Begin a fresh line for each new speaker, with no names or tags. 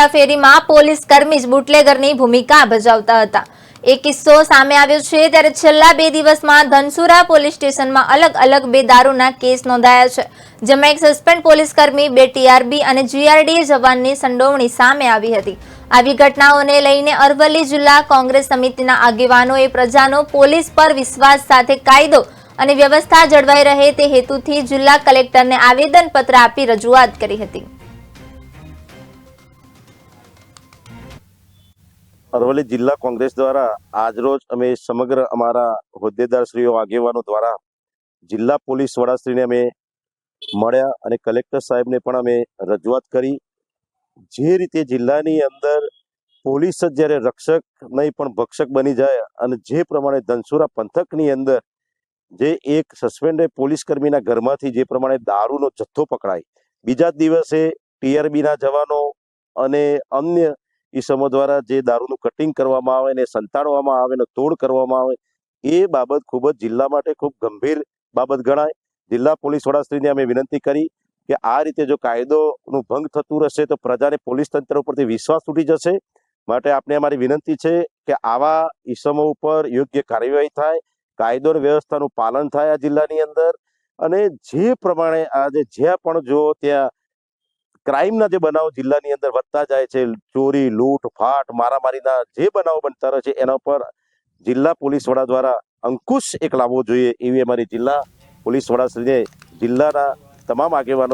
ફેરીમાં police કર્મી જ બુટલેગરની ભૂમિકા ભજવતા હતા। એક કિસ્સો સામે આવ્યો છે ત્યારે છેલ્લા 2 દિવસમાં ધનસુરા પોલીસ સ્ટેશનમાં અલગ-અલગ 2 દારૂના કેસ નોંધાયા છે, જેમાં એક સસ્પેન્ડ પોલીસ કર્મી, 2 ટીઆરબી અને જીઆરડી જવાનની સંડોવણી સામે આવી હતી। આવી ઘટનાઓને લઈને અરવલ્લી જિલ્લા કોંગ્રેસ સમિતિના આગેવાનોએ પ્રજાનો પોલીસ પર વિશ્વાસ સાથે કાયદો અને વ્યવસ્થા જળવાઈ રહે તે હેતુથી જિલ્લા કલેક્ટરને આવેદનપત્ર આપી રજૂઆત કરી હતી।
અરવલ્લી જિલ્લા કોંગ્રેસ દ્વારા આજરોજ અમે સમગ્ર અમારા હોદ્દેદારશ્રીઓ આગેવાનો દ્વારા જિલ્લા પોલીસ વડાશ્રીને અમે મળ્યા અને કલેક્ટર સાહેબને પણ અમે રજૂઆત કરી। જે રીતે જિલ્લાની અંદર પોલીસ જ જ્યારે રક્ષક નહીં પણ ભક્ષક બની જાય અને જે પ્રમાણે ધનસુરા પંથકની અંદર જે એક સસ્પેન્ડેડ પોલીસ કર્મીના ઘરમાંથી જે પ્રમાણે દારૂનો જથ્થો પકડાય, બીજા જ દિવસે ટીઆરબીના જવાનો અને અન્ય ઈસમો દ્વારા જે દારૂનું કટિંગ કરવામાં આવે ને સંતાડવામાં આવે ને તોડ કરવામાં આવે, એ બાબત ખૂબ જ જિલ્લા માટે ખૂબ ગંભીર બાબત ગણાય। જિલ્લા પોલીસ વડાશ્રીને અમે વિનંતી કરી કે આ રીતે જો કાયદોનું ભંગ થતું રહેશે તો પ્રજાને પોલીસ તંત્ર ઉપરથી વિશ્વાસ તૂટી જશે। માટે આપને અમારી વિનંતી છે કે આવા ઈસમો ઉપર યોગ્ય કાર્યવાહી થાય, કાયદો અને વ્યવસ્થાનું પાલન થાય આ જિલ્લાની અંદર। અને જે પ્રમાણે આજે જ્યાં પણ જો ત્યાં ક્રાઇમના જે બનાવો જિલ્લાની અંદર વધતા જાય છે, ચોરી, લૂંટ, ફાટ, મારામારીના જે બનાવો બનતા રહે છે, એના પર જિલ્લા પોલીસ વડા દ્વારા અંકુશ એક લાવવો જોઈએ એવી અમારી જિલ્લા પોલીસ વડાશ્રીને જિલ્લાના તમામ આગેવાનો